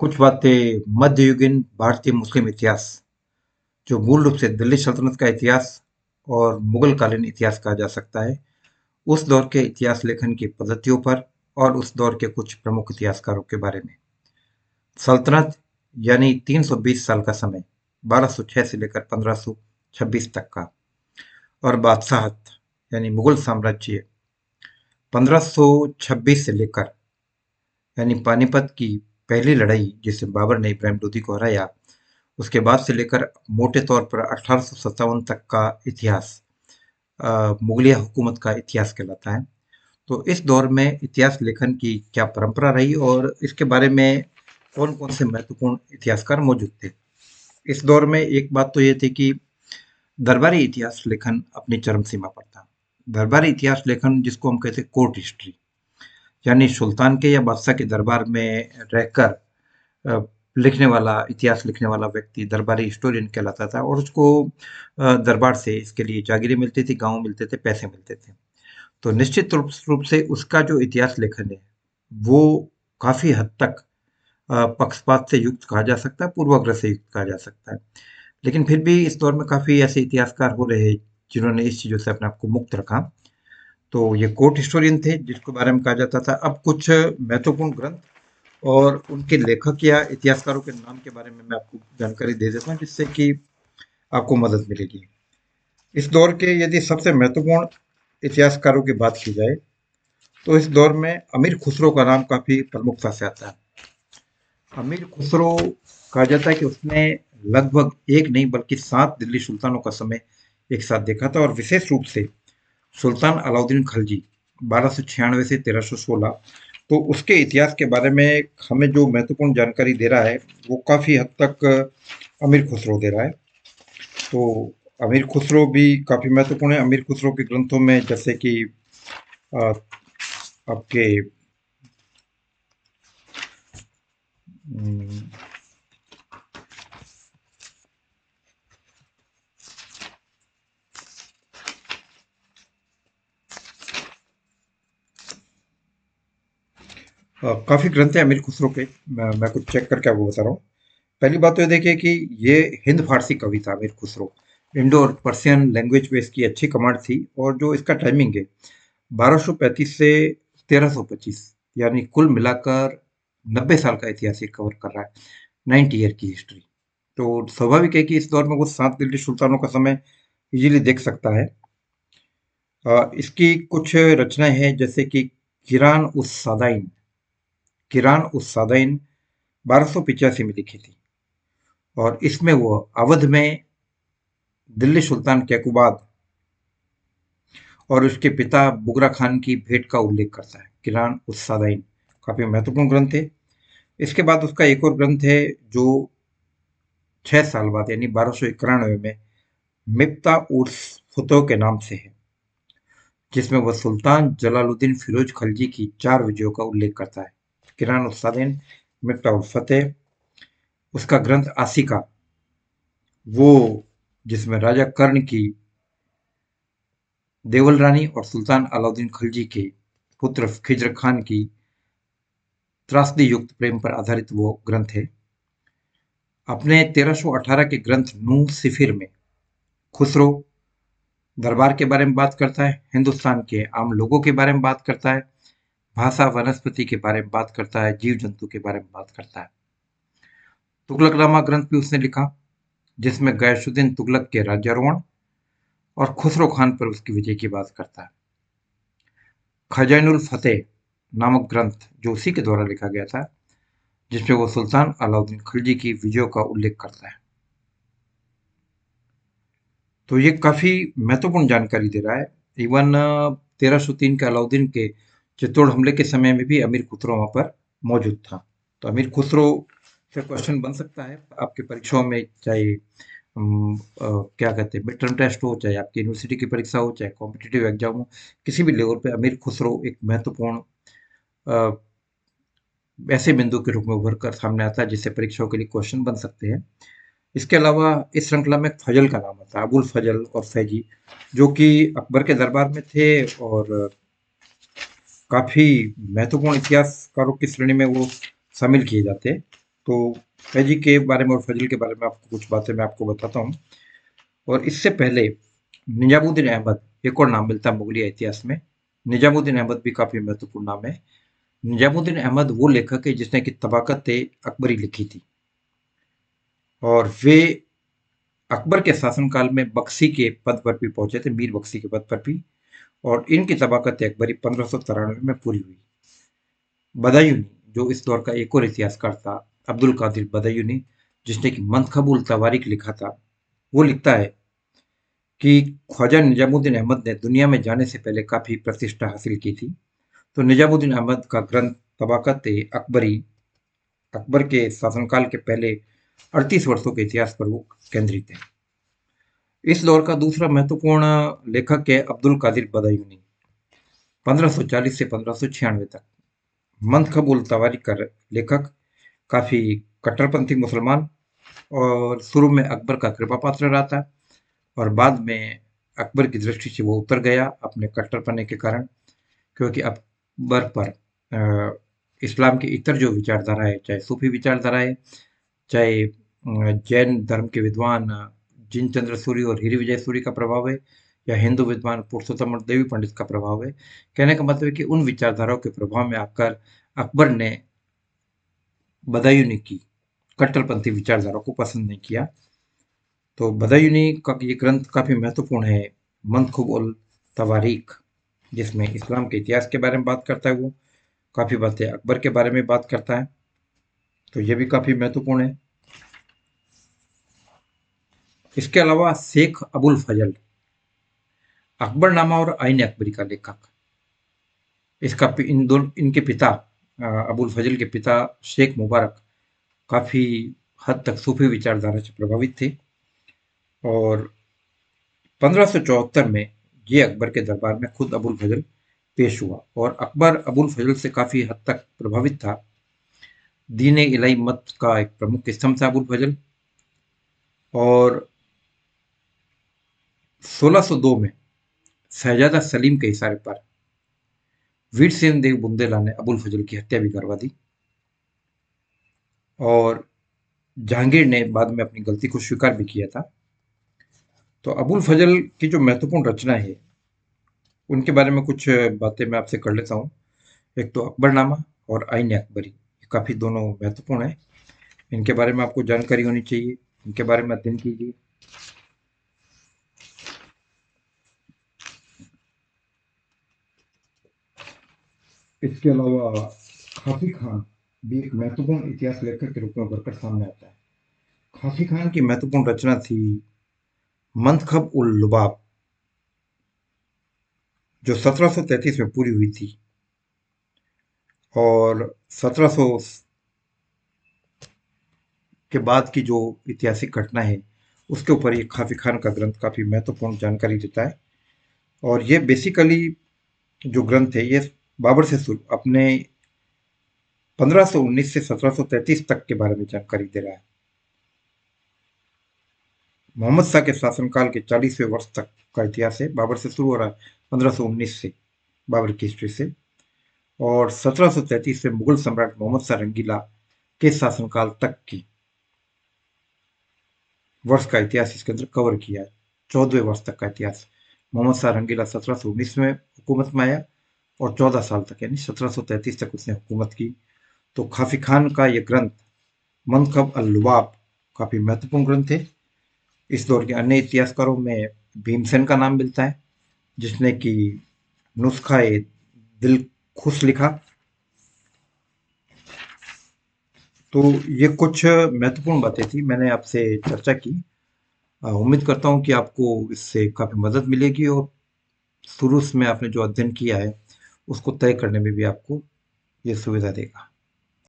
कुछ बातें मध्ययुगीन भारतीय मुस्लिम इतिहास, जो मूल रूप से दिल्ली सल्तनत का इतिहास और मुगल कालीन इतिहास कहा जा सकता है, उस दौर के इतिहास लेखन की पद्धतियों पर और उस दौर के कुछ प्रमुख इतिहासकारों के बारे में। सल्तनत यानी 320 साल का समय, 1206 से लेकर 1526 तक का। और बादशाहत यानी मुगल साम्राज्य, 1526 से लेकर, यानी पानीपत की पहली लड़ाई जिसे बाबर ने इब्राहिम लोदी को हराया, उसके बाद से लेकर मोटे तौर पर 1857 तक का इतिहास मुगलिया हुकूमत का इतिहास कहलाता है। तो इस दौर में इतिहास लेखन की क्या परंपरा रही और इसके बारे में कौन कौन से महत्वपूर्ण इतिहासकार मौजूद थे। इस दौर में एक बात तो ये थी कि दरबारी इतिहास लेखन अपनी चरम सीमा पर था। दरबारी इतिहास लेखन जिसको हम कहते हैं कोर्ट हिस्ट्री, यानी सुल्तान के या बादशाह के दरबार में रहकर अ, लिखने वाला, इतिहास लिखने वाला व्यक्ति दरबारी हिस्टोरियन कहलाता था और उसको दरबार से इसके लिए जागीरें मिलती थी, गाँव मिलते थे, पैसे मिलते थे। तो निश्चित रूप से उसका जो इतिहास लेखन है, वो काफ़ी हद तक पक्षपात से युक्त कहा जा सकता है, पूर्वाग्रह से युक्त कहा जा सकता है। लेकिन फिर भी इस दौर में काफ़ी ऐसे इतिहासकार हो रहे हैं, जिन्होंने इस चीज़ों से अपने आप को मुक्त रखा। तो ये कोर्ट हिस्टोरियन थे, जिसके बारे में कहा जाता था। अब कुछ महत्वपूर्ण ग्रंथ और उनके लेखक या इतिहासकारों के नाम के बारे में मैं आपको जानकारी दे देता हूँ, जिससे कि आपको मदद मिलेगी। इस दौर के यदि सबसे महत्वपूर्ण इतिहासकारों की बात की जाए, तो इस दौर में अमीर खुसरो का नाम काफ़ी प्रमुखता से आता है। अमीर खुसरो, कहा जाता है कि उसने लगभग एक नहीं बल्कि 7 दिल्ली सुल्तानों का समय एक साथ देखा था और विशेष रूप से सुल्तान अलाउद्दीन खिलजी 1296 से 1316। तो उसके इतिहास के बारे में हमें जो महत्वपूर्ण जानकारी दे रहा है, वो काफ़ी हद तक अमीर खुसरो दे रहा है। तो अमीर खुसरो भी काफ़ी महत्वपूर्ण है। अमीर खुसरो के ग्रंथों में जैसे कि अ, आपके उम, काफ़ी ग्रंथ हैं अमीर खुसरो के। मैं कुछ चेक करके आपको बता रहा हूँ। पहली बात तो ये देखिए कि ये हिंद फारसी कवि था अमीर खुसरो। इंडो और पर्शियन लैंग्वेज पे इसकी अच्छी कमांड थी और जो इसका टाइमिंग है, 1235 से 1325, यानी कुल मिलाकर 90 साल का इतिहास ये कवर कर रहा है। 90 ईयर की हिस्ट्री। तो स्वाभाविक है कि इस दौर में वो 7 दिल्ली सुल्तानों का समय इजीली देख सकता है। इसकी कुछ रचनाएं हैं जैसे कि किरान उस सादाइन। किरान उस सादाइन 1285 में लिखी थी और इसमें वो अवध में दिल्ली सुल्तान कैकुबाद और उसके पिता बुगरा खान की भेंट का उल्लेख करता है। किरान उस सादाइन काफी महत्वपूर्ण ग्रंथ है। इसके बाद उसका एक और ग्रंथ है जो 6 साल बाद यानी 1291 में मिफ्ता उर्स फुतह के नाम से है, जिसमें वह सुल्तान जलालुद्दीन फिरोज खलजी की 4 विजयों का उल्लेख करता है। किरान उस सादाइन, मिफ्ता उल फतेह, उसका ग्रंथ आसिका, वो जिसमें राजा कर्ण की देवल रानी और सुल्तान अलाउद्दीन खिलजी के पुत्र खिज्र खान की त्रासदी युक्त प्रेम पर आधारित वो ग्रंथ है। अपने 1318 के ग्रंथ नूह सिफिर में खुसरो दरबार के बारे में बात करता है, हिंदुस्तान के आम लोगों के बारे में बात करता है, भाषा वनस्पति के बारे में बात करता है, जीव जंतु के बारे में बात करता है। तुगलकनामा ग्रंथ भी उसने लिखा, जिसमें गयासुद्दीन तुगलक के राज्यारोहण और खुसरो खान पर उसकी विजय की बात करता है। खजानुल फतेह नामक ग्रंथ जो उसी के द्वारा लिखा गया था, जिसमें वो सुल्तान अलाउद्दीन खिलजी की विजयों का उल्लेख करता है। तो ये काफी महत्वपूर्ण जानकारी दे रहा है। इवन 1303 के अलाउद्दीन के चित्तौड़ हमले के समय में भी अमीर खुसरो वहां पर मौजूद था। तो अमीर खुसरो से क्वेश्चन बन सकता है आपकी परीक्षाओं में, चाहे क्या कहते हैं मिड टर्म टेस्ट हो, चाहे आपकी यूनिवर्सिटी की परीक्षा हो, चाहे कॉम्पिटिटिव एग्जाम हो, किसी भी लेवल पे अमीर खुसरो एक महत्वपूर्ण अ, ऐसे बिंदु के रूप में उभर कर सामने आता है जिससे परीक्षाओं के लिए क्वेश्चन बन सकते हैं। इसके अलावा इस श्रृंखला में फजल का नाम आता है, अबुल फजल और फैजी, जो कि अकबर के दरबार में थे और काफी महत्वपूर्ण इतिहासकारों की श्रेणी में वो शामिल किए जाते हैं। तो फैजी के बारे में और फजल के बारे में आपको कुछ बातें मैं आपको बताता हूँ। और इससे पहले निजामुद्दीन अहमद, एक और नाम मिलता है मुगलिया इतिहास में। निजामुद्दीन अहमद भी काफी महत्वपूर्ण नाम है। निजामुद्दीन अहमद वो लेखक है जिसने कि तबाकत अकबरी लिखी थी, और वे अकबर के शासनकाल में बख्शी के पद पर भी पहुंचे थे, मीर बख्शी के पद पर भी। और इनकी तबाकत अकबरी 1593 में पूरी हुई। बदायूनी, जो इस दौर का एक और इतिहासकार था, अब्दुल कादिर बदायूनी, जिसने कि मंतखबुल तवारीख लिखा था, वो लिखता है कि ख्वाजा निजामुद्दीन अहमद ने दुनिया में जाने से पहले काफी प्रतिष्ठा हासिल की थी। तो निजामुद्दीन अहमद का ग्रंथ तबाकत अकबरी अकबर के शासनकाल के पहले 38 वर्षों के इतिहास पर वो केंद्रित है। इस दौर का दूसरा महत्वपूर्ण लेखक है अब्दुल कादिर बदायूनी, 1540 से 1596 तक। मंतखबुल तवारीख का लेखक, काफी कट्टरपंथी मुसलमान, और शुरू में अकबर का कृपा पात्र रहा था, और बाद में अकबर की दृष्टि से वो उतर गया अपने कट्टरपने के कारण, क्योंकि अकबर पर इस्लाम की इतर जो विचारधारा है, चाहे सूफी विचारधारा है, चाहे जैन धर्म के विद्वान जिनचंद्र सूरी और हिरी विजय सूरी का प्रभाव है, या हिंदू विद्वान पुरुषोत्तम देवी पंडित का प्रभाव है। कहने का मतलब है कि उन विचारधाराओं के प्रभाव में आकर अकबर ने बदायूनी की कट्टरपंथी विचारधारा को पसंद नहीं किया। तो बदायूनी का ये ग्रंथ काफी महत्वपूर्ण है, मंतखब उल तवारीख, जिसमें इस्लाम के इतिहास के बारे में बात करता है। वो काफी बातें अकबर के बारे में बात करता है, तो ये भी काफी महत्वपूर्ण है। इसके अलावा शेख अबुल फजल, अकबरनामा और आइन अकबरी का लेखक। इनके पिता अबुल फजल के पिता शेख मुबारक काफी हद तक सूफी विचारधारा से प्रभावित थे, और 1574 में ये अकबर के दरबार में खुद अबुल फजल पेश हुआ, और अकबर अबुल फजल से काफी हद तक प्रभावित था। दीन इलाही मत का एक प्रमुख स्तंभ था अबुल फजल, और 1602 में शहजादा सलीम के इशारे पर वीरसेन देव बुंदेला ने अबुल फजल की हत्या भी करवा दी, और जहांगीर ने बाद में अपनी गलती को स्वीकार भी किया था। तो अबुल फजल की जो महत्वपूर्ण रचना है, उनके बारे में कुछ बातें मैं आपसे कर लेता हूँ। एक तो अकबरनामा और आइन अकबरी, ये काफी दोनों महत्वपूर्ण है। इनके बारे में आपको जानकारी होनी चाहिए, इनके बारे में अध्ययन कीजिए। इसके अलावा खाफी खान भी एक महत्वपूर्ण इतिहास लेखक के रूप में उभरकर सामने आता है। खाफी खान की महत्वपूर्ण रचना थी मंतखब उल लुबाब, जो 1733 में पूरी हुई थी, और 1700 के बाद की जो ऐतिहासिक घटना है, उसके ऊपर ये खाफी खान का ग्रंथ काफी महत्वपूर्ण जानकारी देता है। और ये बेसिकली जो ग्रंथ है, ये बाबर से शुरू अपने 1519 से 1733 तक के बारे में जानकारी दे रहा है। मोहम्मद शाह के शासनकाल के 40वें वर्ष तक का इतिहास है। बाबर से शुरू हो रहा है 1519 से, बाबर की हिस्ट्री से, और 1733 से मुगल सम्राट मोहम्मद शाह रंगीला के शासनकाल तक की वर्ष का इतिहास इसके अंदर कवर किया है। 14वें वर्ष तक का इतिहास। मोहम्मद शाह रंगीला 1719 में हुकूमत में आया, और 14 साल तक यानी 1733 तक उसने हुकूमत की। तो खाफी खान का ये ग्रंथ मंतखब अल लुबाब काफी महत्वपूर्ण ग्रंथ है। इस दौर के अन्य इतिहासकारों में भीमसेन का नाम मिलता है, जिसने कि नुस्खा ए दिल खुश लिखा। तो ये कुछ महत्वपूर्ण बातें थी, मैंने आपसे चर्चा की। उम्मीद करता हूँ कि आपको इससे काफी मदद मिलेगी, और शुरू में आपने जो अध्ययन किया है, उसको तय करने में भी आपको ये सुविधा देगा।